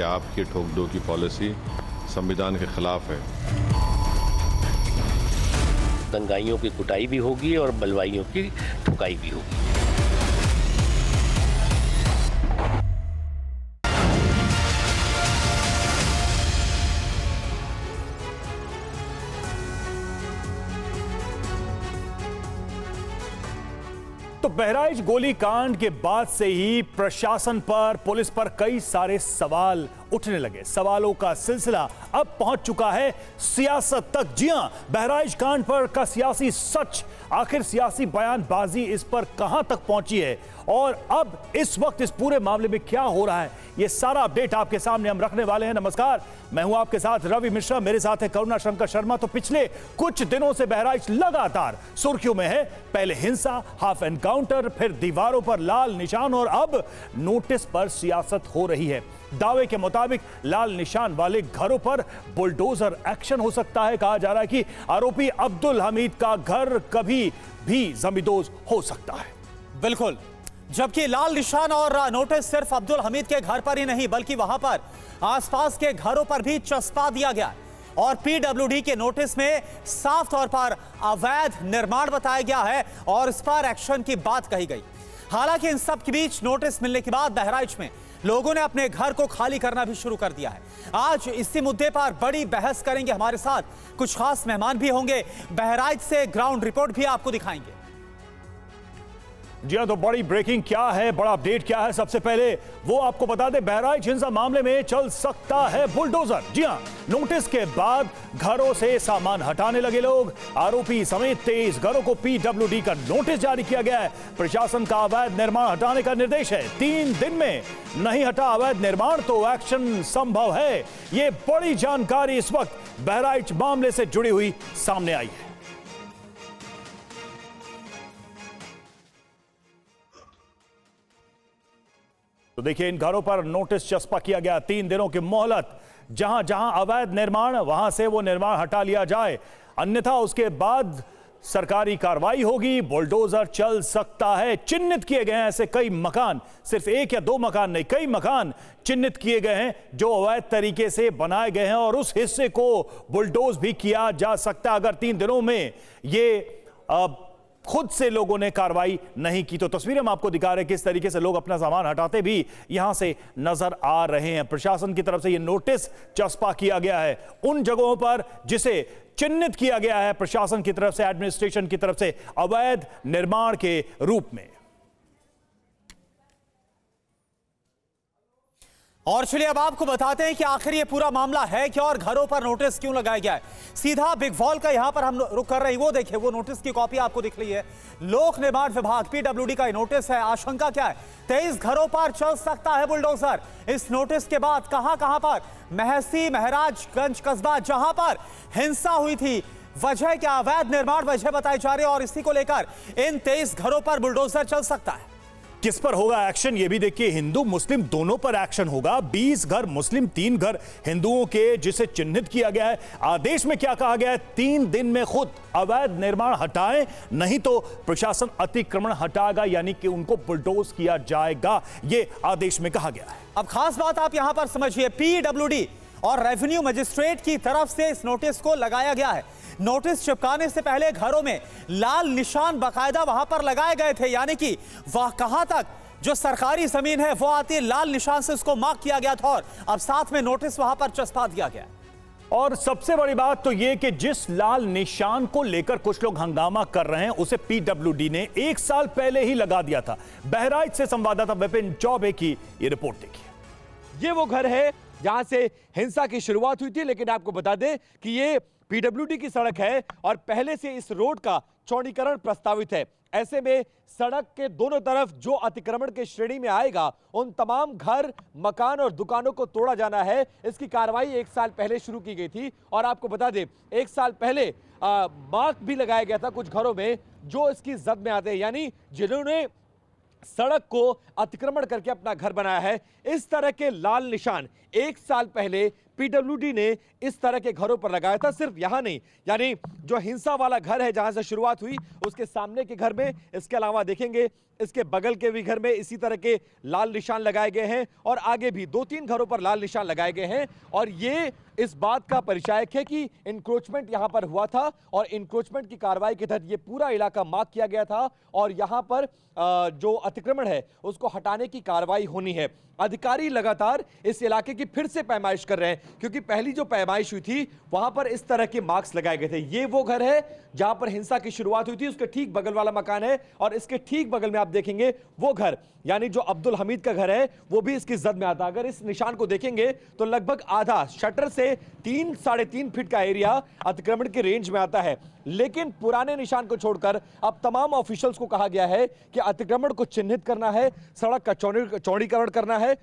कि आपकी ठोक दो की पॉलिसी संविधान के खिलाफ है। दंगाइयों की कुटाई भी होगी और बलवाइयों की ठुकाई भी होगी। तो बहराइच गोलीकांड के बाद से ही प्रशासन पर, पुलिस पर कई सारे सवाल उठने लगे। सवालों का सिलसिला अब पहुंच चुका है सियासत तक। जी हां, बहराइच कांड पर का सियासी सच, आखिर सियासी बयानबाजी इस पर कहां तक पहुंची है और अब इस वक्त इस पूरे मामले में क्या हो रहा है, यह सारा अपडेट आपके सामने हम रखने वाले हैं। नमस्कार, मैं हूं आपके साथ रवि मिश्रा, मेरे साथ है करुणा शंकर शर्मा। तो पिछले कुछ दिनों से बहराइच लगातार सुर्खियों में है। पहले हिंसा, हाफ एनकाउंटर, फिर दीवारों पर लाल निशान और अब नोटिस पर सियासत हो रही है। दावे के मुताबिक लाल निशान वाले घरों पर बुलडोजर एक्शन हो सकता है। कहा जा रहा है कि आरोपी अब्दुल हमीद का घर कभी भी जमींदोज हो सकता है। बिल्कुल, जबकि लाल निशान और नोटिस सिर्फ अब्दुल हमीद के घर पर ही नहीं बल्कि वहां पर आसपास के घरों पर भी चस्पा दिया गया और पीडब्ल्यूडी के नोटिस में साफ तौर पर अवैध निर्माण बताया गया है और इस पर एक्शन की बात कही गई। हालांकि इन सब के बीच नोटिस मिलने के बाद बहराइच में लोगों ने अपने घर को खाली करना भी शुरू कर दिया है। आज इसी मुद्दे पर बड़ी बहस करेंगे। हमारे साथ कुछ खास मेहमान भी होंगे। बहराइच से ग्राउंड रिपोर्ट भी आपको दिखाएंगे। जी हां, तो बड़ी ब्रेकिंग क्या है, बड़ा अपडेट क्या है, सबसे पहले वो आपको बता दें। बहराइच हिंसा मामले में चल सकता है बुलडोजर। जी हां, नोटिस के बाद घरों से सामान हटाने लगे लोग। आरोपी समेत 23 घरों को पीडब्ल्यूडी का नोटिस जारी किया गया है। प्रशासन का अवैध निर्माण हटाने का निर्देश है। 3 दिन में नहीं हटा अवैध निर्माण तो एक्शन संभव है। यह बड़ी जानकारी इस वक्त बहराइच मामले से जुड़ी हुई सामने आई है। तो देखिए, इन घरों पर नोटिस चस्पा किया गया। 3 दिनों की मोहलत, जहां जहां अवैध निर्माण वहां से वो निर्माण हटा लिया जाए, अन्यथा उसके बाद सरकारी कार्रवाई होगी। बुलडोजर चल सकता है। चिन्हित किए गए हैं ऐसे कई मकान, सिर्फ 1 या 2 मकान नहीं, कई मकान चिन्हित किए गए हैं जो अवैध तरीके से बनाए गए हैं और उस हिस्से को बुलडोज भी किया जा सकता है अगर 3 दिनों में ये खुद से लोगों ने कार्रवाई नहीं की। तो तस्वीरें हम आपको दिखा रहे हैं किस तरीके से लोग अपना सामान हटाते भी यहां से नजर आ रहे हैं। प्रशासन की तरफ से यह नोटिस चस्पा किया गया है उन जगहों पर जिसे चिन्हित किया गया है प्रशासन की तरफ से, एडमिनिस्ट्रेशन की तरफ से अवैध निर्माण के रूप में। और चलिए अब आपको बताते हैं कि आखिर ये पूरा मामला है क्या और घरों पर नोटिस क्यों लगाया गया है। सीधा बिग वॉल का यहां पर हम रुक कर रहे हैं। वो देखिए, वो नोटिस की कॉपी आपको दिख रही है। लोक निर्माण विभाग पीडब्ल्यूडी का नोटिस है। आशंका क्या है? 23 घरों पर चल सकता है बुलडोजर। इस नोटिस के बाद कहां कहां पर? महसी, महराजगंज कस्बा, जहां पर हिंसा हुई थी, वजह क्या? अवैध निर्माण वजह बताई जा रही है और इसी को लेकर इन 23 घरों पर बुलडोजर चल सकता है। किस पर होगा एक्शन, ये भी देखिए। हिंदू मुस्लिम दोनों पर एक्शन होगा। 20 घर मुस्लिम, 3 घर हिंदुओं के, जिसे चिन्हित किया गया है। आदेश में क्या कहा गया है? 3 दिन में खुद अवैध निर्माण हटाएं, नहीं तो प्रशासन अतिक्रमण हटाएगा, यानी कि उनको बुलडोज किया जाएगा, ये आदेश में कहा गया है। अब खास बात आप यहां पर समझिए, पीडब्ल्यूडी और रेवेन्यू मजिस्ट्रेट की तरफ से इस नोटिस को लगाया गया है। नोटिस चिपकाने से पहले घरों में लाल निशान बाकायदा वहां पर लगाए गए थे, यानी कि वह कहां तक जो सरकारी जमीन है वो आती है, लाल निशान से उसको मार्क किया गया था और अब साथ में नोटिस वहां पर चस्पा दिया गया। और सबसे बड़ी बात तो यह कि जिस लाल निशान को लेकर कुछ लोग हंगामा कर रहे हैं उसे पीडब्ल्यूडी ने 1 साल पहले ही लगा दिया था। बहराइच से संवाददाता विपिन चौबे की ये रिपोर्ट देखिए। ये वो घर है जहां से हिंसा की शुरुआत हुई थी, लेकिन आपको बता दें कि ये पीडब्ल्यूडी की सड़क है और पहले से इस रोड का चौड़ीकरण प्रस्तावित है। ऐसे में सड़क के दोनों तरफ जो अतिक्रमण के श्रेणी में आएगा उन तमाम घर, मकान और दुकानों को तोड़ा जाना है। इसकी कार्रवाई 1 साल पहले शुरू की गई थी और आपको बता दें 1 साल पहले मार्क भी लगाया गया था कुछ घरों में जो इसकी जद में आते हैं, यानी जिन्होंने सड़क को अतिक्रमण करके अपना घर बनाया है। इस तरह के लाल निशान 1 साल पहले पीडब्ल्यूडी ने इस तरह के घरों पर लगाया था। सिर्फ यहां नहीं, यानी जो हिंसा वाला घर है जहां से शुरुआत हुई उसके सामने के घर में, इसके अलावा देखेंगे इसके बगल के भी घर में इसी तरह के लाल निशान लगाए गए हैं और आगे भी 2-3 घरों पर लाल निशान लगाए गए हैं। और ये इस बात का परिचायक है कि इंक्रोचमेंट यहां पर हुआ था और इंक्रोचमेंट की कार्रवाई के तहत ये पूरा इलाका मार्क किया गया था और यहां पर जो अतिक्रमण है उसको हटाने की कार्रवाई होनी है। अधिकारी लगातार इस इलाके की फिर से पैमाइश कर रहे हैं, क्योंकि पहली जो पैमाइश हुई थी वहां पर इस तरह के मार्क्स लगाए गए थे। ये वो घर है जहां पर हिंसा की शुरुआत हुई थी, उसके ठीक बगल वाला मकान है और इसके ठीक बगल में आप देखेंगे वो घर, यानी जो अब्दुल हमीद का घर है वो भी इसकी जद में आता। अगर इस निशान को देखेंगे तो लगभग आधा शटर से 3-3.5 फीट का एरिया अतिक्रमण के रेंज में आता है। लेकिन पुराने निशान को छोड़कर अब तमाम ऑफिशियल्स को कहा गया है कि अतिक्रमण को चिन्हित करना है, सड़क का चौड़ीकरण करना है।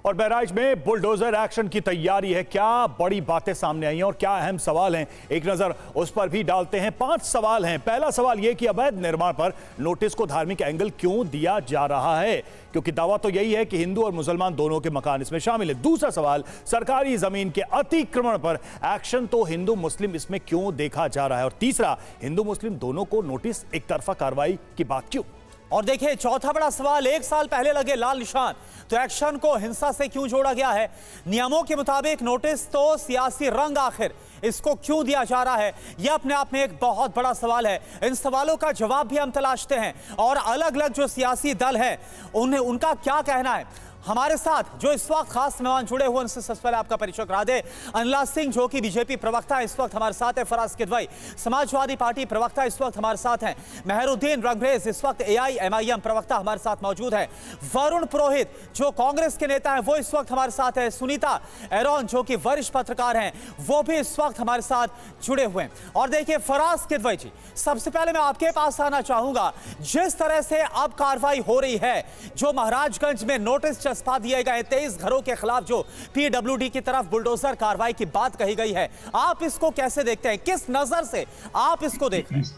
और बहराइच में बुलडोजर एक्शन की तैयारी है। क्या बड़ी बातें सामने आई हैं और क्या अहम सवाल हैं, एक नजर उस पर भी डालते हैं। 5 सवाल हैं। पहला सवाल यह कि अवैध निर्माण पर नोटिस को धार्मिक एंगल क्यों दिया जा रहा है, क्योंकि दावा तो यही है कि हिंदू और मुसलमान दोनों के मकान इसमें शामिल है। दूसरा सवाल, सरकारी जमीन के अतिक्रमण पर एक्शन तो हिंदू मुस्लिम इसमें क्यों देखा जा रहा है। और तीसरा, हिंदू मुस्लिम दोनों को नोटिस एक तरफा कार्रवाई की बात क्यों। और देखिए चौथा बड़ा सवाल, 1 साल पहले लगे लाल निशान तो एक्शन को हिंसा से क्यों जोड़ा गया है। नियमों के मुताबिक नोटिस तो सियासी रंग, आखिर इसको क्यों दिया जा रहा है, यह अपने आप में एक बहुत बड़ा सवाल है। इन सवालों का जवाब भी हम तलाशते हैं और अलग अलग जो सियासी दल हैं उनका क्या कहना है। हमारे साथ जो इस वक्त खास मेहमान जुड़े हुए उनसे सबसे पहले आपका परिचय करा दे। अनला सिंह जो कि बीजेपी प्रवक्ता इस वक्त हमारे साथ है, फराज किदवई समाजवादी पार्टी प्रवक्ता इस वक्त हमारे साथ हैं, मेहरुद्दीन रंगरेज इस वक्त AIMIM प्रवक्ता हमारे साथ मौजूद है, वरुण पुरोहित जो कांग्रेस के नेता हैं वो इस वक्त हमारे साथ है, सुनीता एरोन जो कि वरिष्ठ पत्रकार हैं वो भी इस वक्त हमारे साथ जुड़े हुए हैं। और देखिए फराज किदवई जी, सबसे पहले मैं आपके पास आना चाहूंगा। जिस तरह से अब कार्रवाई हो रही है, जो महाराजगंज में नोटिस चस्पा दिए गए 23 घरों के खिलाफ जो PWD की तरफ बुलडोजर कार्रवाई की बात कही गई है, आप इसको कैसे देखते हैं, किस नजर से आप इसको देख रहे हैं।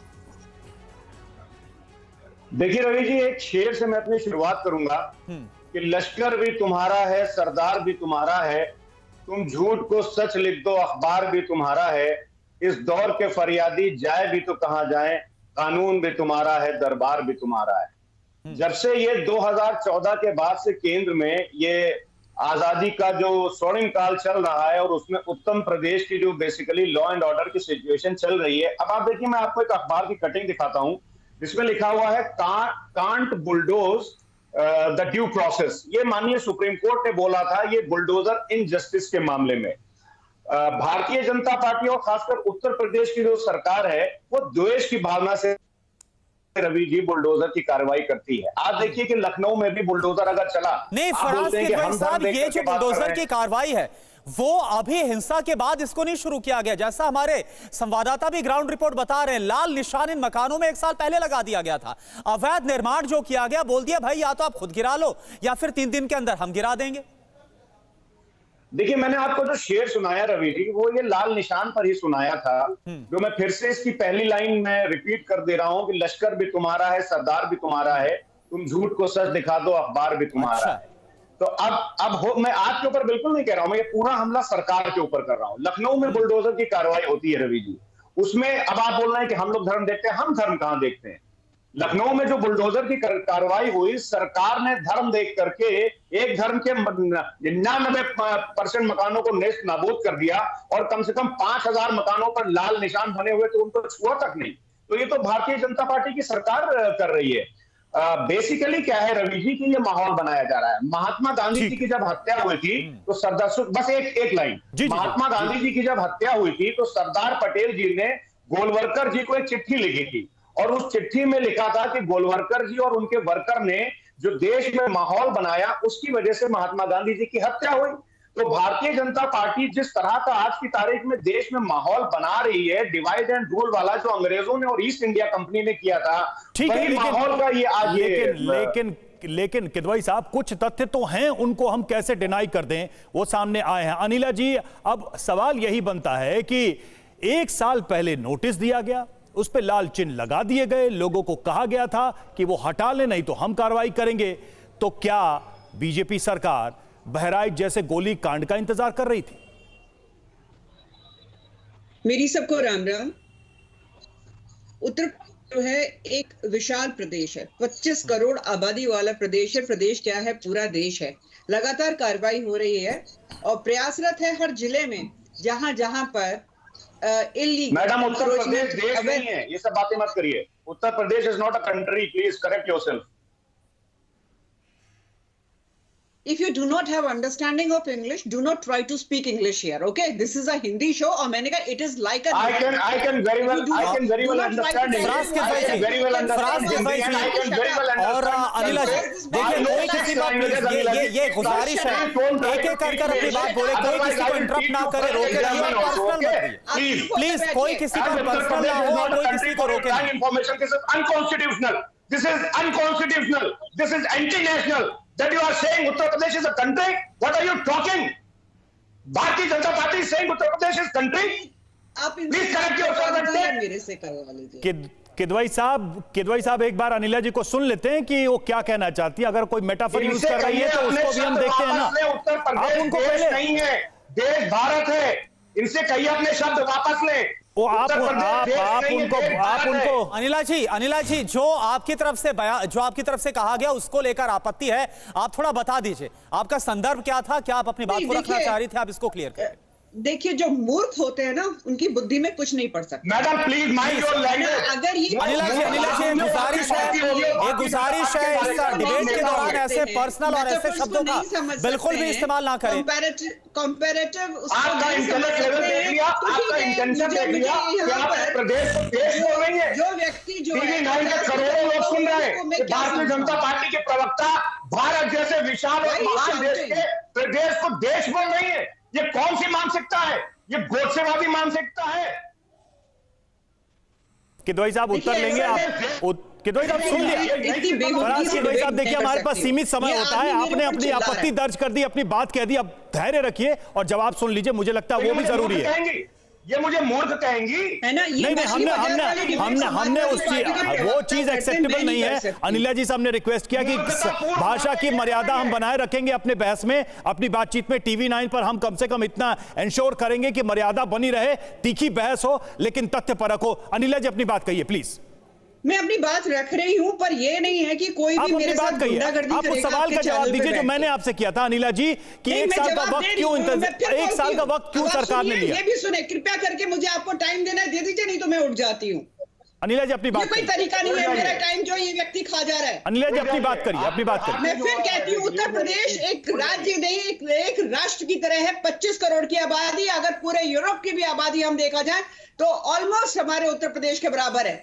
देखिए रवि जी, एक शेर से मैं अपनी शुरुआत करूंगा कि लश्कर भी तुम्हारा है, सरदार भी तुम्हारा है, तुम झूठ को सच लिख दो, अखबार भी तुम्हारा है, इस दौर के फरियादी जाए भी तो कहां जाए, कानून भी तुम्हारा है, दरबार भी तुम्हारा है। जब से ये 2014 के बाद से केंद्र में ये आजादी का जो स्वर्णिम काल चल रहा है और उसमें उत्तम प्रदेश की जो बेसिकली लॉ एंड ऑर्डर की सिचुएशन चल रही है। अब आप देखिए, मैं आपको एक अखबार की कटिंग दिखाता हूं जिसमें लिखा हुआ है can't bulldoze the due process. ये माननीय सुप्रीम कोर्ट ने बोला था ये बुलडोजर इनजस्टिस के मामले में। भारतीय जनता पार्टी और खासकर उत्तर प्रदेश की जो सरकार है वो द्वेष की भावना से रवि जी बुलडोजर की कार्रवाई करती है। आप देखिए कि लखनऊ में भी बुलडोजर अगर चला, नहीं फराज किदवई साहब, ये जो बुलडोजर की कार्रवाई है वो अभी हिंसा के बाद इसको नहीं शुरू किया गया। जैसा हमारे संवाददाता भी ग्राउंड रिपोर्ट बता रहे हैं, लाल निशान इन मकानों में 1 साल पहले लगा दिया गया था। अवैध निर्माण जो किया गया, बोल दिया भाई या तो आप खुद गिरा लो या फिर 3 दिन के अंदर हम गिरा देंगे। देखिए, मैंने आपको जो शेर सुनाया रवि जी, वो ये लाल निशान पर ही सुनाया था, जो मैं फिर से इसकी पहली लाइन में रिपीट कर दे रहा हूं कि लश्कर भी तुम्हारा है, सरदार भी तुम्हारा है, तुम झूठ को सच दिखा दो, अखबार भी तुम्हारा है। तो अब मैं आपके ऊपर बिल्कुल नहीं कह रहा हूं, मैं ये पूरा हमला सरकार के ऊपर कर रहा हूं। लखनऊ में बुलडोजर की कार्रवाई होती है रवि जी, उसमें अब आप बोल रहे हैं कि हम लोग धर्म देखते हैं, हम धर्म कहां देखते हैं। लखनऊ में जो बुलडोजर की कार्रवाई हुई, सरकार ने धर्म देख करके एक धर्म के 99% मकानों को नेस्त नाबूद कर दिया और कम से कम 5000 मकानों पर लाल निशान बने हुए तो उनको छुआ तक नहीं। तो ये तो भारतीय जनता पार्टी की सरकार कर रही है। बेसिकली क्या है रवि जी कि ये माहौल बनाया जा रहा है। महात्मा गांधी जी की जब हत्या हुई थी तो सरदार, बस एक लाइन, महात्मा गांधी जी की जब हत्या हुई थी तो सरदार पटेल जी ने गोलवलकर जी को एक चिट्ठी लिखी थी और उस चिट्ठी में लिखा था कि गोलवलकर जी और उनके वर्कर ने जो देश में माहौल बनाया उसकी वजह से महात्मा गांधी जी की हत्या हुई। तो भारतीय जनता पार्टी जिस तरह का आज की तारीख में देश में माहौल बना रही है, डिवाइड एंड रूल वाला जो अंग्रेजों ने और ईस्ट इंडिया कंपनी ने किया था, वही माहौल का ये आज लेकिन किदवई साहब, कुछ तथ्य तो हैं, उनको हम कैसे डिनाई कर दें, वो सामने आए हैं। अनिला जी, अब सवाल यही बनता है कि 1 साल पहले नोटिस दिया गया, उस पे लाल चिन्ह लगा दिए गए, लोगों को कहा गया था कि वो हटा ले नहीं तो हम कार्रवाई करेंगे। तो क्या बीजेपी सरकार बहराइच जैसे गोली कांड का इंतजार कर रही थी? मेरी सबको राम राम। उत्तर जो है एक विशाल प्रदेश है, 25 करोड़ आबादी वाला प्रदेश है। प्रदेश क्या है? पूरा देश है। लगातार कार्रवाई हो रही है और प्रयासरत है हर जिले में जहां जहां पर इल्लीगल। मैडम, उत्तर प्रदेश देश नहीं है, ये सब बातें मत करिए। Uttar Pradesh is not a country, please correct yourself. If you do not have understanding of English, do not try to speak English here. Okay, this is a Hindi show. और मैंने कहा it is like a. I can very well understand English. Faraz के भाई, I can very well understand Faraz के भाई, Hindi and I can very well understand. और अनिला जी, देखिए कोई किसी बात ये गुजारिश है, एक एक कर अपनी बात बोले, कोई किसी को इंटरप्ट ना करे, रोके नहीं और पर्सनल मत करिए प्लीज। कोई किसी को पर्सनल ना हो और कोई किसी को रोके नहीं। Information, this is unconstitutional. This is unconstitutional. This is anti-national. That you are saying Uttar Pradesh is a country? What are you talking? Bharatiya Janata Party is saying Uttar Pradesh is country? आप Please correct yourself and say. मेरे से करवा लीजिए। किदवई साहब एक बार अनिला जी को सुन लेते हैं कि वो क्या कहना चाहती है। अगर कोई मेटाफर यूज कर रही है तो उसको भी हम देखते हैं ना। उत्तर आप प्रदेश उनको देश पहले नहीं है, देश भारत है। इनसे कहिए अपने शब्द वापस ले। वो आप उनको अनिला जी जो आपकी तरफ से कहा गया उसको लेकर आपत्ति है, आप थोड़ा बता दीजिए आपका संदर्भ क्या था, क्या आप अपनी बात को रखना चाह रही थे, आप इसको क्लियर करें। देखिए, जो मूर्ख होते हैं ना उनकी बुद्धि में कुछ नहीं पड़ सकता। Madam please mind your language. अगर ये अनिला जी गुजारिश है इस डिबेट के दौरान ऐसे पर्सनल और ऐसे शब्दों का बिल्कुल भी इस्तेमाल ना करें। कंपैरेटिव आपका इंटेलेक्ट लेवल देख लिया, आपका इंटेंशन देख लिया कि आप प्रदेश को देश बोल रही है। जो व्यक्ति जो टीवी 9 के करोड़ों लोग सुन रहे हैं कि भारतीय जनता पार्टी के प्रवक्ता भारत जैसे विशाल और महान देश के प्रदेश को देश बोल रही है। ये कौन सी मानसिकता है? ये गोडसेवादी मानसिकता है। किदवई साहब उत्तर लेंगे आप। किदवई साहब सुन लिया। किदवई साहब देखिए, हमारे पास सीमित समय होता है। आपने अपनी आपत्ति दर्ज कर दी, अपनी बात कह दी, अब धैर्य रखिए और जवाब सुन लीजिए। मुझे लगता है वो भी जरूरी है। ये मुझे मूर्ख कहेंगी है ना? नहीं, हमने उस चीज वो चीज एक्सेप्टेबल नहीं है। अनिला जी साहब ने रिक्वेस्ट किया कि भाषा की मर्यादा हम बनाए रखेंगे अपने बहस में, अपनी बातचीत में। टीवी 9 पर हम कम से कम इतना इंश्योर करेंगे कि मर्यादा बनी रहे, तीखी बहस हो लेकिन तथ्य परक हो। अनिला जी अपनी बात कहिए प्लीज। मैं अपनी बात रख रही हूं, पर ये नहीं है कि कोई भी मेरे साथ गुंडागर्दी करेगा। आप उस सवाल का जवाब दीजिए जो मैंने आपसे किया था अनिला जी कि एक साल का वक्त क्यों सरकार ने लिया। ये भी सुने, कृपया करके मुझे आपको टाइम देना दे दीजिए, नहीं तो मैं उठ जाती हूँ। अनिला जी अपनी बात, कोई तरीका नहीं है मेरा टाइम जो ये व्यक्ति खा जा रहा है। अनिला जी अपनी बात करिए, मैं फिर कहती हूँ, उत्तर प्रदेश एक राज्य नहीं, एक राष्ट्र की तरह है। 25 करोड़ की आबादी, अगर पूरे यूरोप की भी आबादी हम देखा जाए तो ऑलमोस्ट हमारे उत्तर प्रदेश के बराबर है।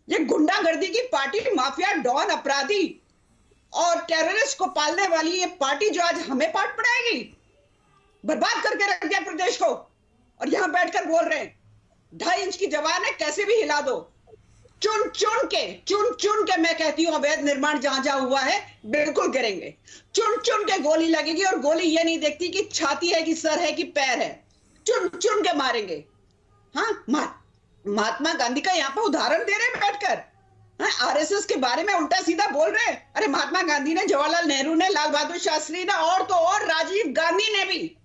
ये गुंडागर्दी की पार्टी, माफिया, डॉन, अपराधी और टेररिस्ट को पालने वाली ये पार्टी जो आज हमें पाठ पढ़ाएगी, बर्बाद करके रख दिया प्रदेश को। और यहां बैठकर बोल रहे हैं 2.5 इंच की जवान है, कैसे भी हिला दो। चुन चुन के मैं कहती हूं, अवैध निर्माण जहां जहां हुआ है बिल्कुल गिरेंगे। चुन के गोली लगेगी और गोली ये नहीं देखती कि छाती है कि सर है कि पैर है। चुन के मारेंगे। हाँ, महात्मा गांधी का यहाँ पे उदाहरण दे रहे हैं बैठकर। आरएसएस के बारे में उल्टा सीधा बोल रहे हैं। अरे महात्मा गांधी ने, जवाहरलाल नेहरू ने, लाल बहादुर शास्त्री ने और तो और राजीव गांधी ने भी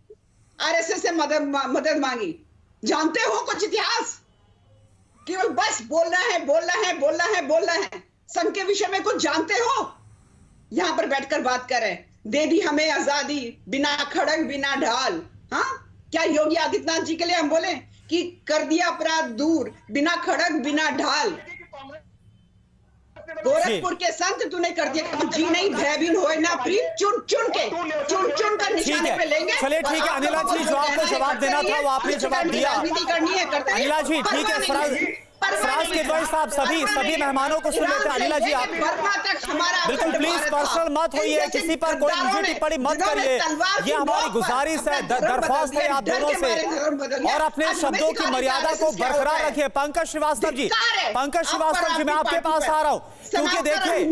आरएसएस से मदद मांगी। जानते हो कुछ इतिहास? केवल बस बोलना है। संघ के विषय में कुछ जानते हो? यहां पर बैठकर बात कर रहे हैं, दे दी हमें आजादी बिना खड़ग बिना ढाल। हाँ, क्या योगी आदित्यनाथ जी के लिए हम बोले कि कर दिया अपराध दूर बिना खड़ग बिना ढाल? गोरखपुर के संत तूने कर दिया जी नहीं, भयभीन होए ना प्रीत। चुन कर निशाने पे लेंगे। चलिए ठीक है अनिला जी, जो आपको जवाब देना था वो आपने जवाब दिया। करनी है करते हैं अनिला जी, ठीक है। फराज किदवई साहब सभी मेहमानों को सुन लेते हैं। अनिला जी आप बिल्कुल प्लीज पर्सनल मत होइए, किसी पर कोई निजी टिप्पणी मत करिए। ये हमारी गुजारिश है, दरख्वास्त है आप दोनों से, और अपने शब्दों की मर्यादा को बरकरार रखिए। पंकज श्रीवास्तव जी, मैं आपके पास आ रहा हूँ, क्योंकि देखिए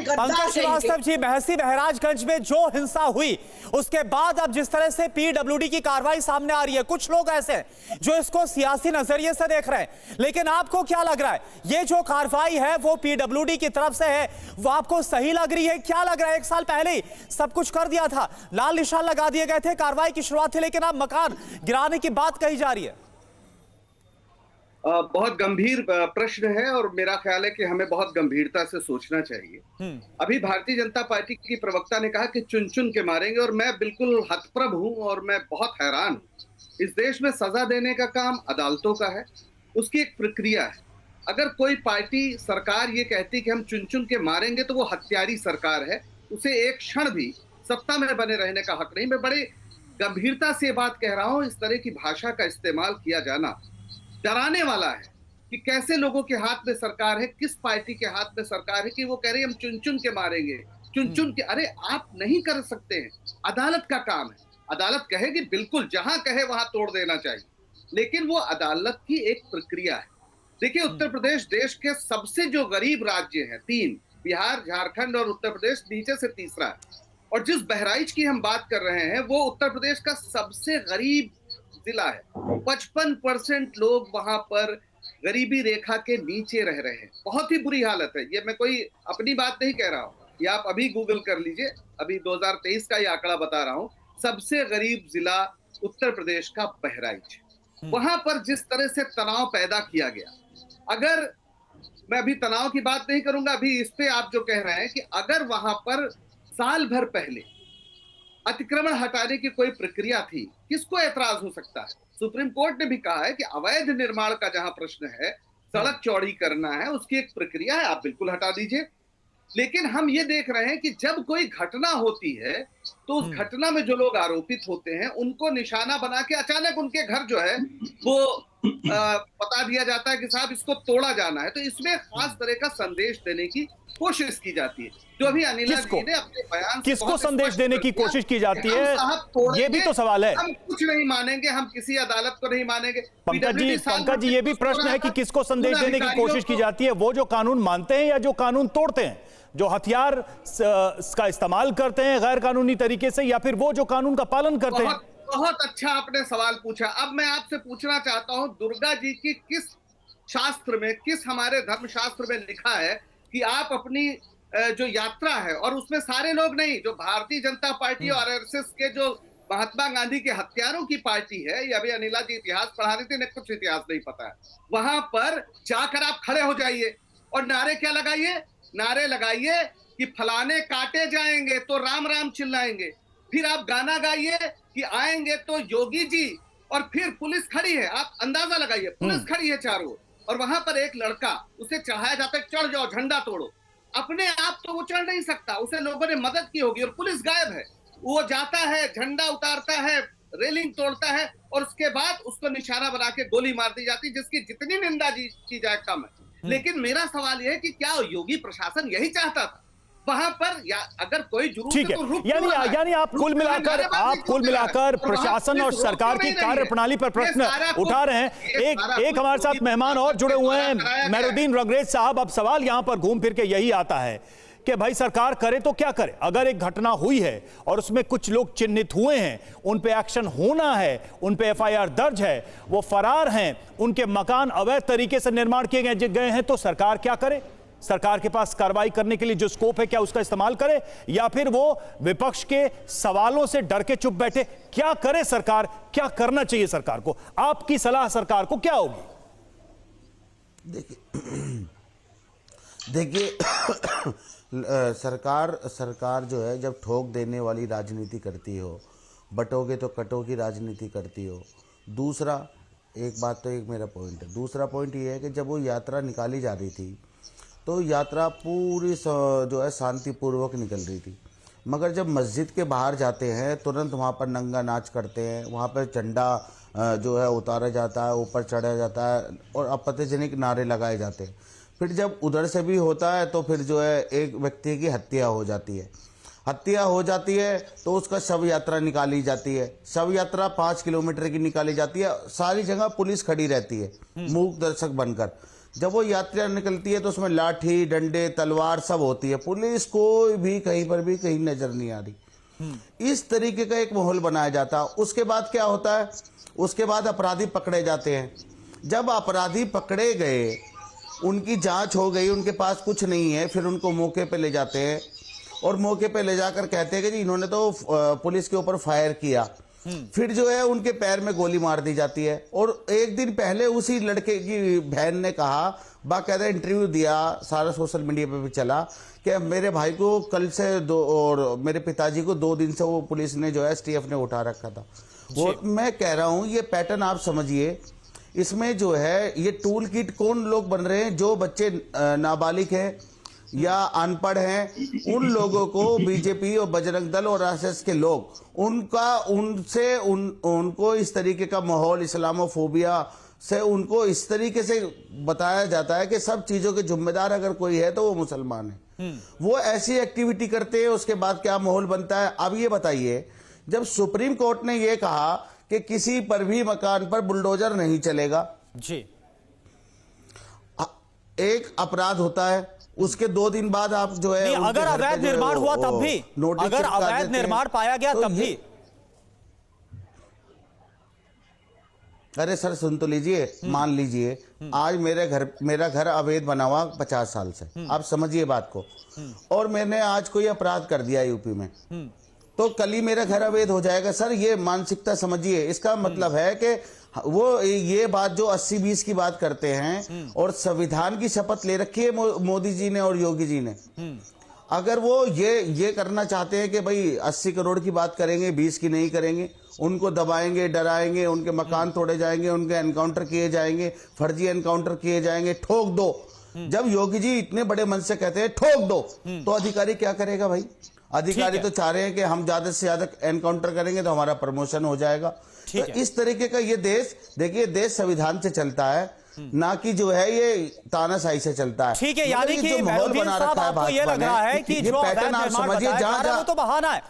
पंकज श्रीवास्तव जी, महराजगंज में जो हिंसा हुई उसके बाद अब जिस तरह से पीडब्ल्यूडी की कार्रवाई सामने आ रही है, कुछ लोग ऐसे जो इसको सियासी नजरिए से देख रहे हैं, लेकिन आपको आपको क्या लग रहा है, ये जो कार्रवाई है वो पीडब्ल्यूडी की तरफ से है, वो आपको सही लग रही है? क्या लग रहा है, 1 साल पहले ही सब कुछ कर दिया था, लाल निशान लगा दिए गए थे, कार्रवाई की शुरुआत थी, लेकिन अब मकान गिराने की बात कही जा रही है। बहुत गंभीर प्रश्न है और मेरा ख्याल है कि हमें बहुत गंभीरता से सोचना चाहिए। अभी भारतीय जनता पार्टी की प्रवक्ता ने कहा कि चुन चुन के मारेंगे, और मैं बिल्कुल हतप्रभ हूं और मैं बहुत हैरान हूं। इस देश में सजा देने का काम अदालतों का है, उसकी एक प्रक्रिया है। अगर कोई पार्टी सरकार ये कहती कि हम चुन चुन के मारेंगे तो वो हत्यारी सरकार है, उसे एक क्षण भी सत्ता में बने रहने का हक नहीं। मैं बड़ी गंभीरता से बात कह रहा हूं। इस तरह की भाषा का इस्तेमाल किया जाना डराने वाला है कि कैसे लोगों के हाथ में सरकार है, किस पार्टी के हाथ में सरकार है कि वो कह रही है हम चुन चुन के मारेंगे, चुन चुन के। अरे आप नहीं कर सकते हैं, अदालत का काम है। अदालत कहेगी बिल्कुल, जहां कहे वहां तोड़ देना चाहिए, लेकिन वो अदालत की एक प्रक्रिया है। देखिए, उत्तर प्रदेश देश के सबसे जो गरीब राज्य हैं, 3, बिहार, झारखंड और उत्तर प्रदेश नीचे से तीसरा है। और जिस बहराइच की हम बात कर रहे हैं वो उत्तर प्रदेश का सबसे गरीब जिला है। 55% लोग वहां पर गरीबी रेखा के नीचे रह रहे हैं। बहुत ही बुरी हालत है। ये मैं कोई अपनी बात नहीं कह रहा हूँ, ये आप अभी गूगल कर लीजिए, अभी 2023 का ये आंकड़ा बता रहा हूँ। सबसे गरीब जिला उत्तर प्रदेश का बहराइच। वहां पर जिस तरह से तनाव पैदा किया गया, अगर मैं अभी तनाव की बात नहीं करूंगा, अभी इस पे आप जो कह रहे हैं कि अगर वहां पर साल भर पहले अतिक्रमण हटाने की कोई प्रक्रिया थी, किसको ऐतराज हो सकता है? सुप्रीम कोर्ट ने भी कहा है कि अवैध निर्माण का जहां प्रश्न है, सड़क चौड़ी करना है, उसकी एक प्रक्रिया है, आप बिल्कुल हटा दीजिए। लेकिन हम ये देख रहे हैं कि जब कोई घटना होती है तो उस घटना में जो लोग आरोपित होते हैं उनको निशाना बना के अचानक उनके घर जो है वो बता दिया जाता है कि साहब इसको तोड़ा जाना है। तो इसमें खास तरह का संदेश देने की कोशिश की जाती है, जो अभी अनिला जी ने अपने बयान से किसको संदेश देने की कोशिश की जाती है, ये भी तो सवाल है। हम कुछ नहीं मानेंगे, हम किसी अदालत को नहीं मानेंगे। पंकज जी, ये भी प्रश्न है कि किसको संदेश देने की कोशिश की जाती है, वो जो कानून मानते हैं या जो कानून तोड़ते हैं, जो हथियार का इस्तेमाल करते हैं गैर कानूनी तरीके से, या फिर वो जो कानून का पालन करते हैं। बहुत अच्छा आपने सवाल पूछा। अब मैं आपसे पूछना चाहता हूं, दुर्गा जी की किस शास्त्र में, किस हमारे धर्मशास्त्र में लिखा है कि आप अपनी जो यात्रा है, और उसमें सारे लोग नहीं, जो भारतीय जनता पार्टी और आरएसएस के जो महात्मा गांधी के हत्यारों की पार्टी है, ये अभी अनिला जी इतिहास पढ़ा रही थी, इन्हें कुछ इतिहास नहीं पता है, वहां पर जाकर आप खड़े हो जाइए और नारे क्या लगाइए? नारे लगाइए कि फलाने काटे जाएंगे तो राम राम चिल्लाएंगे। फिर आप गाना गाइए कि आएंगे तो योगी जी, और फिर पुलिस खड़ी है, आप अंदाजा लगाइए, पुलिस खड़ी है चारों, और वहां पर एक लड़का, उसे चढ़ाया जाता है, चढ़ जाओ, झंडा तोड़ो। अपने आप तो वो चढ़ नहीं सकता, उसे लोगों ने मदद की होगी, और पुलिस गायब है। वो जाता है, झंडा उतारता है, रेलिंग तोड़ता है, और उसके बाद उसको निशाना बना के गोली मार दी जाती है, जिसकी जितनी निंदा की जाए कम है। लेकिन मेरा सवाल यह है कि क्या योगी प्रशासन यही चाहता था? वहां पर या अगर कोई जुर्म ठीक है, यानी आप कुल मिलाकर प्रशासन और सरकार की कार्यप्रणाली पर प्रश्न उठा रहे हैं। एक हमारे साथ मेहमान और जुड़े हुए हैं, मेहरुद्दीन रंगरेज साहब। अब सवाल यहां पर घूम फिर के यही आता है कि भाई सरकार करे तो क्या करे? अगर एक घटना हुई है और उसमें कुछ लोग चिन्हित हुए हैं, उन पे एक्शन होना है, उन पे एफआईआर दर्ज है, वो फरार हैं, उनके मकान अवैध तरीके से निर्माण किए गए हैं, तो सरकार क्या करे? सरकार के पास कार्रवाई करने के लिए जो स्कोप है, क्या उसका इस्तेमाल करे, या फिर वो विपक्ष के सवालों से डर के चुप बैठे? क्या करे सरकार? क्या करना चाहिए सरकार को? आपकी सलाह सरकार को क्या होगी? देखिए सरकार जो है, जब ठोक देने वाली राजनीति करती हो, बटोगे तो कटो की राजनीति करती हो। दूसरा एक बात तो एक मेरा पॉइंट है, दूसरा पॉइंट ये है कि जब वो यात्रा निकाली जा रही थी तो यात्रा पूरी जो है शांतिपूर्वक निकल रही थी, मगर जब मस्जिद के बाहर जाते हैं तुरंत वहाँ पर नंगा नाच करते हैं, वहाँ पर झंडा जो है उतारा जाता है, ऊपर चढ़ाया जाता है और आपत्तिजनक नारे लगाए जाते हैं। फिर जब उधर से भी होता है तो फिर जो है एक व्यक्ति की हत्या हो जाती है, तो उसका शव यात्रा निकाली जाती है। शव यात्रा 5 किलोमीटर की निकाली जाती है, सारी जगह पुलिस खड़ी रहती है मूक दर्शक बनकर। जब वो यात्रा निकलती है तो उसमें लाठी, डंडे, तलवार सब होती है, पुलिस कोई भी कहीं पर भी कहीं नजर नहीं आ रही। इस तरीके का एक माहौल बनाया जाता है। उसके बाद क्या होता है? उसके बाद अपराधी पकड़े जाते हैं। जब अपराधी पकड़े गए, उनकी जांच हो गई, उनके पास कुछ नहीं है, फिर उनको मौके पे ले जाते हैं और मौके पे ले जाकर कहते हैं कि जी इन्होंने तो पुलिस के ऊपर फायर किया। फिर जो है उनके पैर में गोली मार दी जाती है। और एक दिन पहले उसी लड़के की बहन ने कहा, बाकायदा इंटरव्यू दिया, सारा सोशल मीडिया पे भी चला, कि मेरे भाई को कल से और मेरे पिताजी को 2 दिन से वो पुलिस ने जो है STF ने उठा रखा था। वो मैं कह रहा हूँ ये पैटर्न आप समझिए, इसमें जो है ये टूल किट कौन लोग बन रहे हैं, जो बच्चे नाबालिग हैं या अनपढ़ हैं, उन लोगों को बीजेपी और बजरंग दल और RSS के लोग उनको इस तरीके का माहौल, इस्लामोफोबिया से उनको इस तरीके से बताया जाता है कि सब चीजों के जिम्मेदार अगर कोई है तो वो मुसलमान है। वो ऐसी एक्टिविटी करते हैं, उसके बाद क्या माहौल बनता है। अब ये बताइए, जब सुप्रीम कोर्ट ने ये कहा कि किसी पर भी मकान पर बुलडोजर नहीं चलेगा जी, एक अपराध होता है, उसके 2 दिन बाद आप जो है अगर अवैध निर्माण हुआ तब भी, अगर अवैध निर्माण पाया गया तब भी। अरे सर सुन तो लीजिए, मान लीजिए आज मेरा घर अवैध बना हुआ 50 साल से, आप समझिए बात को, और मैंने आज कोई अपराध कर दिया यूपी में, तो कल ही मेरा घर अवैध हो जाएगा। सर ये मानसिकता समझिए। इसका मतलब है कि वो ये बात जो 80-20 की बात करते हैं और संविधान की शपथ ले रखी है मोदी जी ने और योगी जी ने, अगर वो ये करना चाहते हैं कि भाई 80 करोड़ की बात करेंगे, 20 की नहीं करेंगे, उनको दबाएंगे, डराएंगे, उनके मकान तोड़े जाएंगे, उनके एनकाउंटर किए जाएंगे, फर्जी एनकाउंटर किए जाएंगे, ठोक दो। जब योगी जी इतने बड़े मन से कहते हैं ठोक दो, तो अधिकारी क्या करेगा भाई? अधिकारी तो चाह रहे हैं कि हम ज्यादा से ज्यादा एनकाउंटर करेंगे तो हमारा प्रमोशन हो जाएगा। तो इस तरीके का ये देश, देखिए देश संविधान से चलता है, ना कि जो है ये तानाशाही से चलता है। ठीक है, यानी कि माहौल बना रखा है भाजपा ने, ये लग रहा है कि जो पैटर्न आप समझिए, जहां तो बहाना है,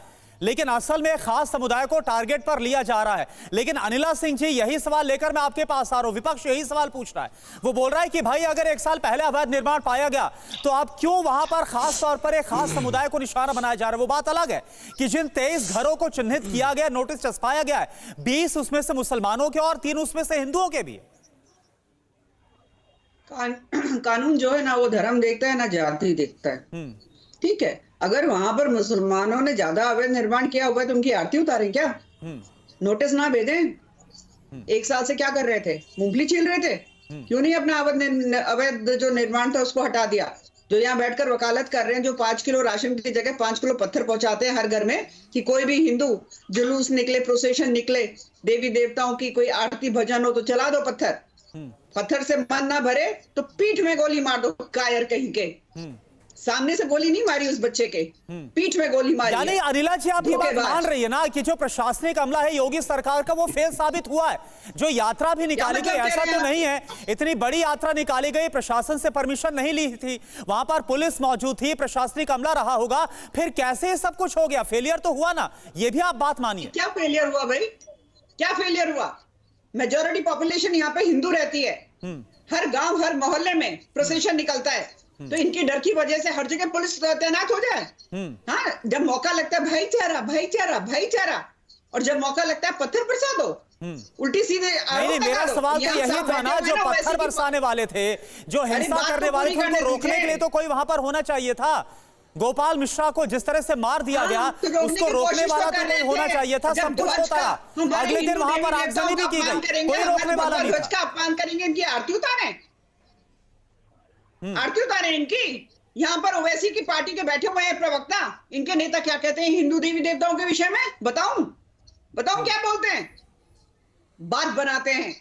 लेकिन असल में खास समुदाय को टारगेट पर लिया जा रहा है। लेकिन अनिला सिंह जी, यही सवाल लेकर मैं आपके पास आ रहा हूं। विपक्ष यही सवाल पूछ रहा है, वो बोल रहा है कि भाई अगर 1 साल पहले अवैध निर्माण पाया गया तो आप क्यों वहां पर खास तौर पर एक खास समुदाय को निशाना बनाया जा रहा है। वो बात अलग है कि जिन 23 घरों को चिन्हित किया गया, नोटिस चस्पाया गया है, 20 उसमें से मुसलमानों के और 3 उसमें से हिंदुओं के भी। कानून जो है ना वो धर्म देखता है ना जाति देखता है। ठीक है, अगर वहां पर मुसलमानों ने ज्यादा अवैध निर्माण किया हुआ है तो उनकी आरती उतारें क्या? नोटिस ना भेजें? 1 साल से क्या कर रहे थे? मूंगफली छील रहे थे? क्यों नहीं अपना अवैध जो निर्माण था उसको हटा दिया? जो यहाँ बैठकर वकालत कर रहे हैं, जो 5 किलो राशन की जगह 5 किलो पत्थर पहुंचाते हैं हर घर में, कि कोई भी हिंदू जुलूस निकले, प्रोसेशन निकले, देवी देवताओं की कोई आरती भजन हो तो चला दो पत्थर। पत्थर से मन ना भरे तो पीठ में गोली मार दो, कायर कहीं के। सामने से गोली नहीं मारी उस बच्चे के, पीठ में गोली मारी। यानी अनिला जी, आप ये बात मान रही है ना कि जो प्रशासनिक अमला है योगी सरकार का, वो फेल साबित हुआ है। जो यात्रा भी निकाली गई, ऐसा तो नहीं है, इतनी बड़ी यात्रा निकाली गई, प्रशासन से परमिशन नहीं ली थी, वहां पर पुलिस मौजूद थी, प्रशासनिक अमला रहा होगा, फिर कैसे सब कुछ हो गया? फेलियर तो हुआ ना, ये भी आप बात मानिए। क्या फेलियर हुआ भाई? क्या फेलियर हुआ? मेजॉरिटी पॉपुलेशन यहाँ पे हिंदू रहती है, हर गांव हर मोहल्ले में प्रोसेशन निकलता है, तो इनकी डर की वजह से हर जगह पुलिस तैनात हो जाए। हाँ, जब मौका लगता है भाईचारा भाईचारा भाईचारा, और जब मौका लगता है पत्थर बरसा दो, उल्टी सीधे। नहीं, मेरा सवाल तो यही था ना, जो पत्थर बरसाने वाले थे, जो हिंसा करने वाले थे, उनको रोकने के लिए तो कोई वहां पर होना चाहिए था। गोपाल मिश्रा को जिस तरह से मार दिया गया, उसको रोकने वाला तो नहीं होना चाहिए था। सब कुछ होता रहा, अगले दिन वहां पर आगजनी भी की गई, कोई रोकने वाला नहीं था। अपमान करेंगे, इनकी आरती उतारें, आरती उतारें इनकी। यहाँ पर ओवैसी की पार्टी के बैठे हुए हैं प्रवक्ता, इनके नेता क्या कहते हैं हिंदू देवी देवताओं के विषय में? बताऊं क्या बोलते हैं? बात बनाते हैं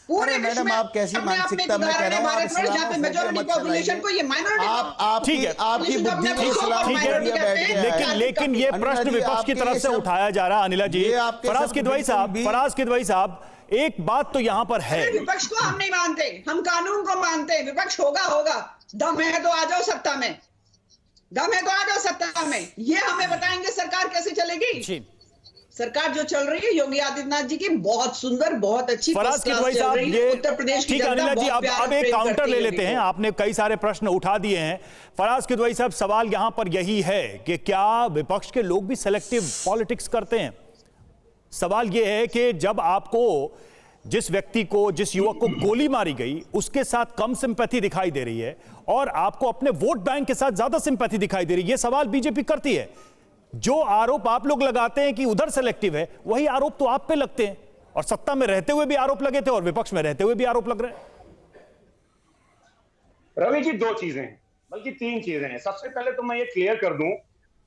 पूरे मैडम, आप कैसी मानसिकता में कह रहे हो? मेजॉरिटी पॉपुलेशन को ये माइनॉरिटी, ठीक है, आपकी बुद्धि में इस्लाम ठीक है, लेकिन ये प्रश्न विपक्ष की तरफ से उठाया जा रहा है। अनिला जी, फराज किदवई साहब, एक बात तो यहाँ पर है, विपक्ष को हम नहीं मानते, हम कानून को मानते हैं। विपक्ष होगा, दम है तो आ जाओ सत्ता में, दम है तो आ जाओ सत्ता में। ये हमें बताएंगे सरकार कैसे चलेगी। सरकार जो चल रही है योगी आदित्यनाथ जी की, बहुत सुंदर, बहुत अच्छी। फराज किदवई साहब, ये उत्तर प्रदेश की ठीक है अनिला जी, अब एक काउंटर ले लेते हैं। आपने कई सारे प्रश्न उठा दिए हैं। फराज किदवई साहब, सवाल यहां पर यही है कि क्या विपक्ष के लोग भी सेलेक्टिव पॉलिटिक्स करते हैं? सवाल यह है कि जब आपको जिस व्यक्ति को, जिस युवक को गोली मारी गई, उसके साथ कम सिंपैथी दिखाई दे रही है और आपको अपने वोट बैंक के साथ ज्यादा सिंपैथी दिखाई दे रही है। यह सवाल बीजेपी करती है। जो आरोप आप लोग लगाते हैं कि उधर सेलेक्टिव है, वही आरोप तो आप पे लगते हैं, और सत्ता में रहते हुए भी आरोप लगे थे और विपक्ष में रहते हुए भी आरोप लग रहे हैं। रवि जी, दो चीजें हैं, बल्कि तीन चीजें हैं। सबसे पहले तो मैं ये क्लियर कर दूं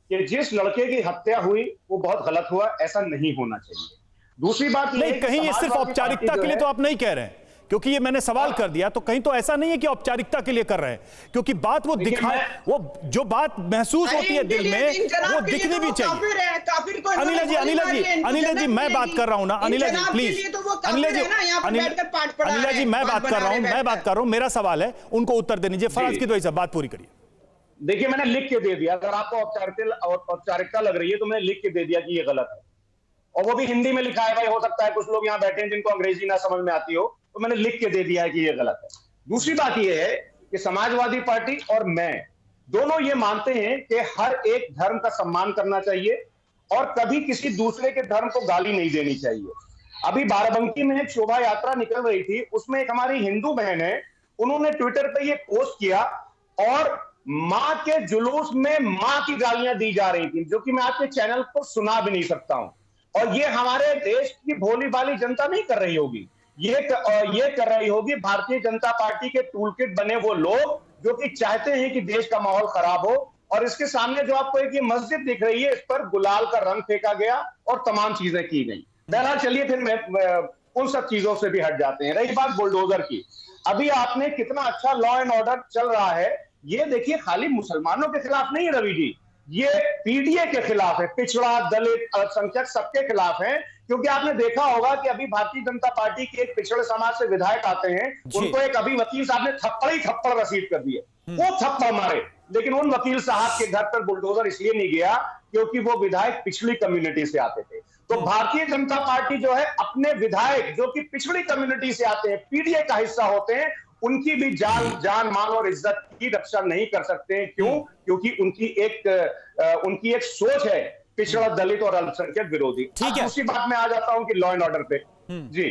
कि जिस लड़के की हत्या हुई वो बहुत गलत हुआ, ऐसा नहीं होना चाहिए। दूसरी बात नहीं, कहीं ये सिर्फ औपचारिकता के लिए तो आप नहीं कह रहे हैं, क्योंकि ये मैंने सवाल कर दिया, तो कहीं तो ऐसा नहीं है कि औपचारिकता के लिए कर रहे हैं, क्योंकि बात वो दिखाए, वो जो बात महसूस होती है दिल में वो दिखनी भी चाहिए। अनिला जी मैं बात कर रहा हूं ना, अनिला जी प्लीज, अनिला जी मैं बात कर रहा हूं, मेरा सवाल है, उनको उत्तर दे दीजिए। फराज की तो ऐसा बात पूरी करिए। देखिए, मैंने लिख के दे दिया, अगर आपको औपचारिकता लग रही है तो मैंने लिख के दे दिया कि ये गलत है, और वो भी हिंदी में लिखा है। भाई, हो सकता है कुछ लोग यहाँ बैठे हैं जिनको अंग्रेजी ना समझ में आती हो, तो मैंने लिख के दे दिया है कि ये गलत है। दूसरी बात ये है कि समाजवादी पार्टी और मैं दोनों ये मानते हैं कि हर एक धर्म का सम्मान करना चाहिए और कभी किसी दूसरे के धर्म को गाली नहीं देनी चाहिए। अभी बाराबंकी में एक शोभा यात्रा निकल रही थी, उसमें एक हमारी हिंदू बहन है, उन्होंने ट्विटर पे ये पोस्ट किया और मां के जुलूस में मां की गालियां दी जा रही थी, जो कि मैं आपके चैनल को सुना भी नहीं सकता हूं। और ये हमारे देश की भोली भाली जनता नहीं कर रही होगी, ये कर रही होगी भारतीय जनता पार्टी के टूलकिट बने वो लोग जो कि चाहते हैं कि देश का माहौल खराब हो। और इसके सामने जो आपको एक ये मस्जिद दिख रही है, इस पर गुलाल का रंग फेंका गया और तमाम चीजें की गई। बहरहाल चलिए, फिर मैं उन सब चीजों से भी हट जाते हैं। रही बात बुलडोजर की, अभी आपने कितना अच्छा लॉ एंड ऑर्डर चल रहा है, ये देखिए खाली मुसलमानों के खिलाफ नहीं है रवि जी, ये पीडीए के खिलाफ है, पिछड़ा, दलित, अल्पसंख्यक सबके खिलाफ है। क्योंकि आपने देखा होगा कि अभी भारतीय जनता पार्टी के एक पिछड़े समाज से विधायक आते हैं, उनको एक अभी वकील साहब ने थप्पड़ रसीद कर दिए, वो थप्पड़ मारे, लेकिन उन वकील साहब के घर पर बुलडोजर इसलिए नहीं गया क्योंकि वो विधायक पिछड़ी कम्युनिटी से आते थे। तो भारतीय जनता पार्टी जो है अपने विधायक जो कि पिछड़ी कम्युनिटी से आते हैं, पीडीए का हिस्सा होते हैं, उनकी भी जान माल और इज्जत की रक्षा नहीं कर सकते हैं। क्यों? क्योंकि उनकी एक सोच है पिछड़ा, दलित और अल्पसंख्यक विरोधी। ठीक है, उसी बात में आ जाता हूं कि लॉ एंड ऑर्डर पे। जी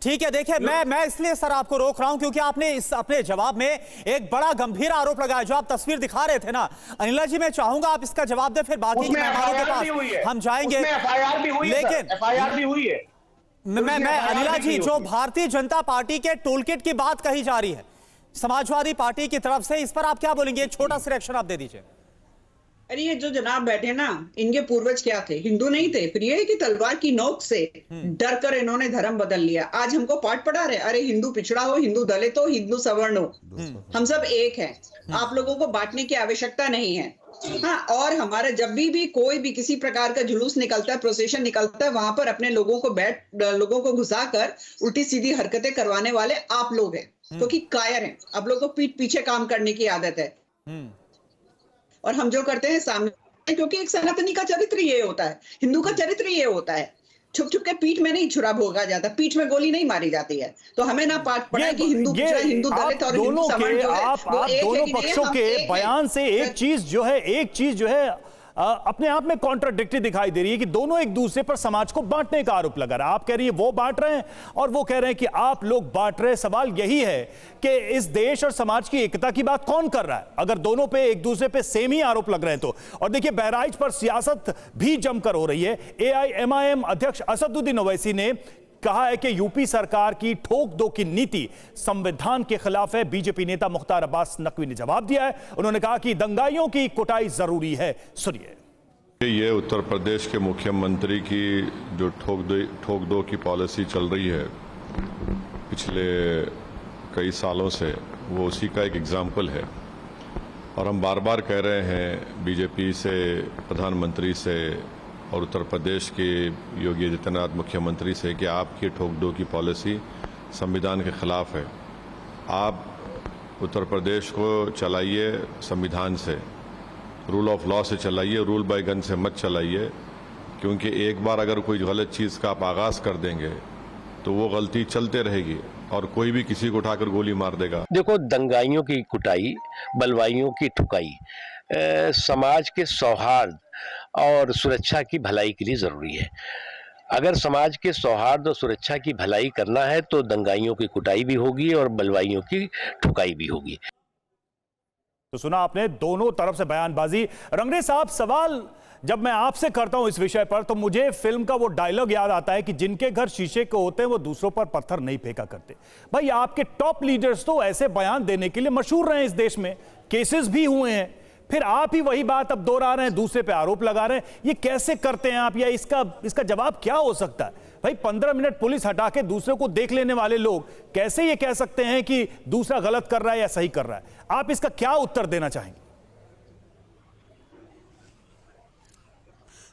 ठीक है। देखिए, मैं इसलिए सर आपको रोक रहा हूं क्योंकि आपने इस अपने जवाब में एक बड़ा गंभीर आरोप लगाया, जो आप तस्वीर दिखा रहे थे ना। अनिला जी, मैं चाहूंगा आप इसका जवाब दें, फिर बाकी मेहमानों के पास हम जाएंगे। एफआईआर भी हुई है, लेकिन एफआईआर भी हुई है। मैं अनिला जी, जो भारतीय जनता पार्टी के टूलकिट की बात कही जा रही है समाजवादी पार्टी की तरफ से, इस पर आप क्या बोलेंगे? एक छोटा सा रिएक्शन आप दे दीजिए। अरे, ये जो जनाब बैठे ना, इनके पूर्वज क्या थे? हिंदू नहीं थे। फिर ये है कि तलवार की नोक से डर कर इन्होंने धर्म बदल लिया। आज हमको पाठ पढ़ा रहे, अरे हिंदू पिछड़ा हो, हिंदू दलित हो, हिंदू सवर्ण हो, हम सब एक हैं, आप लोगों को बांटने की आवश्यकता नहीं है। हाँ, और हमारा जब भी कोई भी किसी प्रकार का जुलूस निकलता है, प्रोसेशन निकलता है, वहां पर अपने लोगों को घुसा कर उल्टी सीधी हरकतें करवाने वाले आप लोग हैं, क्योंकि कायर हैं। आप लोगों को पीठ पीछे काम करने की आदत है, और हम जो करते हैं सामने, क्योंकि एक सनातनी का चरित्र ये होता है, हिंदू का चरित्र ये होता है, छुप छुप के पीठ में नहीं छुरा भोगा जाता, पीठ में गोली नहीं मारी जाती है। तो हमें ना पाठ पढ़ा है कि हिंदू पिछड़ा, हिंदू दलित और हिंदू सवर्ण जो है वो एक है दोनों कि नहीं। पक्षों के बयान से एक चीज जो है अपने आप में कॉन्ट्राडिक्टरी दिखाई दे रही है कि दोनों एक दूसरे पर समाज को बांटने का आरोप लगा रहा है। आप कह रही है वो बांट रहे हैं और वो कह रहे हैं कि आप लोग बांट रहे हैं। सवाल यही है कि इस देश और समाज की एकता की बात कौन कर रहा है, अगर दोनों पे एक दूसरे पे सेम ही आरोप लग रहे हैं तो। और देखिए, बहराइच पर सियासत भी जमकर हो रही है। एआईएमआईएम अध्यक्ष असदुद्दीन ओवैसी ने कहा है कि यूपी सरकार की ठोक दो की नीति संविधान के खिलाफ है। बीजेपी नेता मुख्तार अब्बास नकवी ने जवाब दिया है। उन्होंने कहा कि दंगाइयों की कुटाई जरूरी है। सुनिए। ये उत्तर प्रदेश के मुख्यमंत्री की जो ठोक दो की पॉलिसी चल रही है पिछले कई सालों से, वो उसी का एक एग्जाम्पल है। और हम बार बार कह रहे हैं बीजेपी से, प्रधानमंत्री से और उत्तर प्रदेश के योगी आदित्यनाथ मुख्यमंत्री से कि आपकी ठोक दो की पॉलिसी संविधान के खिलाफ है। आप उत्तर प्रदेश को चलाइए संविधान से, रूल ऑफ लॉ से चलाइए, रूल बाय गन से मत चलाइए, क्योंकि एक बार अगर कोई गलत चीज़ का आप आगाज़ कर देंगे तो वो गलती चलते रहेगी और कोई भी किसी को उठाकर गोली मार देगा। देखो, दंगाइयों की कुटाई, बलवाइयों की ठुकाई समाज के सौहार्द और सुरक्षा की भलाई के लिए जरूरी है। अगर समाज के सौहार्द और सुरक्षा की भलाई करना है तो दंगाइयों की कुटाई भी होगी और बलवाइयों की ठुकाई भी होगी। तो सुना आपने दोनों तरफ से बयानबाजी। रंगरे साहब, सवाल जब मैं आपसे करता हूं इस विषय पर तो मुझे फिल्म का वो डायलॉग याद आता है कि जिनके घर शीशे के होते हैं वो दूसरों पर पत्थर नहीं फेंका करते। भाई, आपके टॉप लीडर्स तो ऐसे बयान देने के लिए मशहूर रहे हैं इस देश में, केसेस भी हुए हैं, फिर आप ही वही बात अब दोहरा रहे हैं, दूसरे पे आरोप लगा रहे हैं। ये कैसे करते हैं आप, या इसका जवाब क्या हो सकता है? भाई, 15 मिनट पुलिस हटा के दूसरे को देख लेने वाले लोग कैसे ये कह सकते हैं कि दूसरा गलत कर रहा है या सही कर रहा है? आप इसका क्या उत्तर देना चाहेंगे?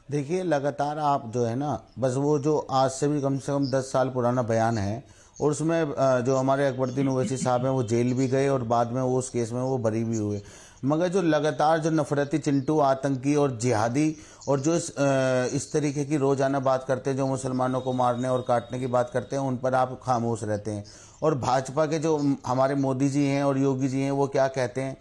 देखिए, लगातार आप जो है ना, बस वो जो आज से भी कम 10 साल पुराना बयान है, और उसमें जो हमारे अकबरुद्दीन ओवैसी साहब हैं वो जेल भी गए और बाद में वो उस केस में वो बरी भी हुए। मगर जो लगातार जो नफरती चिंटू, आतंकी और जिहादी और जो इस तरीके की रोज़ाना बात करते हैं, जो मुसलमानों को मारने और काटने की बात करते हैं, उन पर आप खामोश रहते हैं। और भाजपा के जो हमारे मोदी जी हैं और योगी जी हैं, वो क्या कहते हैं,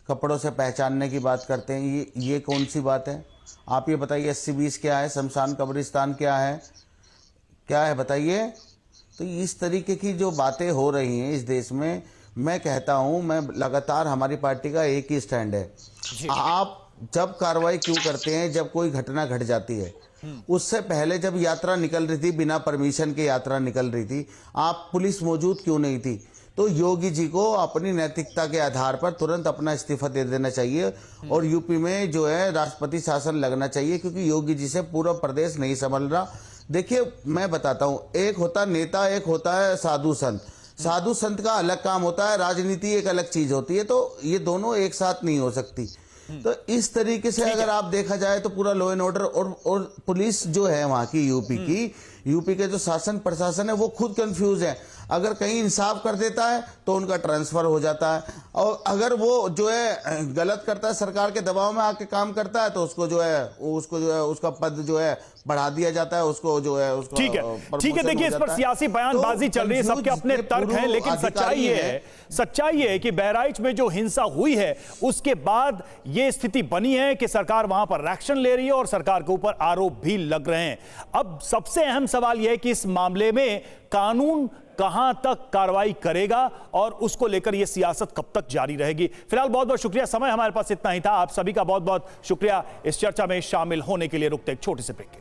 कपड़ों से पहचानने की बात करते हैं। ये कौन सी बात है? आप ये बताइए, 80-20 क्या है, शमशान कब्रिस्तान क्या है बताइए। तो इस तरीके की जो बातें हो रही हैं इस देश में, मैं कहता हूं, मैं लगातार हमारी पार्टी का एक ही स्टैंड है, आप जब कार्रवाई क्यों करते हैं जब कोई घटना घट जाती है? उससे पहले जब यात्रा निकल रही थी, बिना परमिशन के यात्रा निकल रही थी, आप पुलिस मौजूद क्यों नहीं थी? तो योगी जी को अपनी नैतिकता के आधार पर तुरंत अपना इस्तीफा दे देना चाहिए और यूपी में जो है राष्ट्रपति शासन लगना चाहिए, क्योंकि योगी जी से पूरा प्रदेश नहीं संभल रहा। देखिए, मैं बताता हूँ, एक होता नेता, एक होता है साधु संत। साधु संत का अलग काम होता है, राजनीति एक अलग चीज होती है, तो ये दोनों एक साथ नहीं हो सकती। तो इस तरीके से अगर आप देखा जाए तो पूरा लॉ एंड ऑर्डर और पुलिस जो है वहाँ की, यूपी के जो शासन प्रशासन है वो खुद कंफ्यूज है। अगर कहीं इंसाफ कर देता है तो उनका ट्रांसफर हो जाता है, और अगर वो जो है गलत करता है, सरकार के दबाव में आके काम करता है, तो उसको जो है उसका पद जो है बढ़ा दिया जाता है, उसको जो है उसको ठीक है। देखिए, इस पर सियासी बयानबाजी चल रही है, सबके अपने तर्क हैं, लेकिन सच्चाई ये है कि बहराइच में जो हिंसा हुई है उसके बाद ये स्थिति बनी है कि सरकार वहां पर एक्शन ले रही है और सरकार के ऊपर आरोप भी लग रहे हैं। अब सबसे अहम सवाल यह है कि इस मामले में कानून कहां तक कार्रवाई करेगा और उसको लेकर यह सियासत कब तक जारी रहेगी। फिलहाल बहुत बहुत शुक्रिया, समय हमारे पास इतना ही था। आप सभी का बहुत बहुत शुक्रिया इस चर्चा में शामिल होने के लिए। रुकते एक छोटे से ब्रेक के।